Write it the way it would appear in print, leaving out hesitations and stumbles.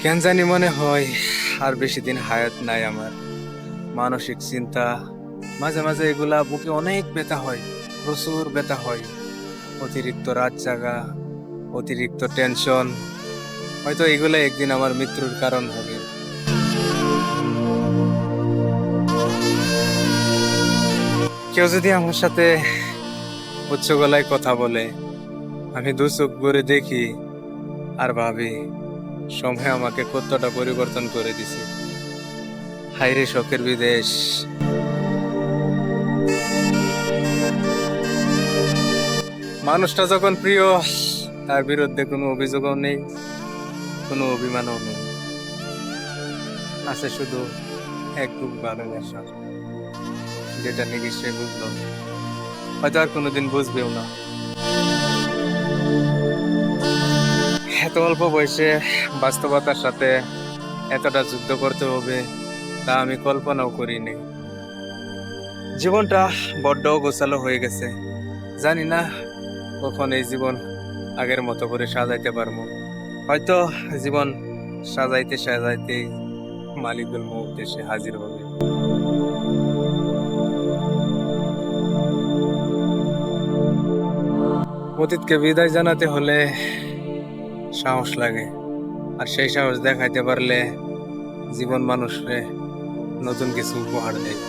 কেন জানি মনে হয় আর বেশি দিন হায়াত নাই আমার। মানসিক চিন্তা, মাঝে মাঝে এগুলা বুকে অনেক ব্যথা হয়, প্রচুর ব্যথা হয়। অতিরিক্ত রাত জাগা, অতিরিক্ত টেনশন, হয়তো এগুলা একদিন আমার মৃত্যুর কারণ হবে। কেউ যদি আমার সাথে উচ্চ গলায় কথা বলে, আমি দু চোখ ভরে দেখি আর ভাবি সময় আমাকে কতটা পরিবর্তন করে দিছে। হায়রে শখের বিদেশ। মানুষটা যখন প্রিয়, তার বিরুদ্ধে কোনো অভিযোগও নেই, কোনো অভিমানও নেই। আছে শুধু এক বুক ভালোবাসা, যেটা নাকি সে বুঝলো, হয়তো আর কোনোদিন বুঝবেও না। এত অল্প বয়সে বাস্তবতার সাথে এতটা যুদ্ধ করতে হবে, তা আমি কল্পনাও করিনি। জীবনটা বড্ড গোছালো হয়ে গেছে। জানি না কখন এই জীবন আগের মতো করে সাজাইতে পারবো। হয়তো জীবন সাজাইতে সাজাইতে মালিকুল মউত এসে হাজির হবে। অতীতকে বিদায় জানাতে হলে সাহস লাগে, আর সেই সাহস দেখাইতে পারলে জীবন মানুষকে নতুন কিছু উপহার দেয়।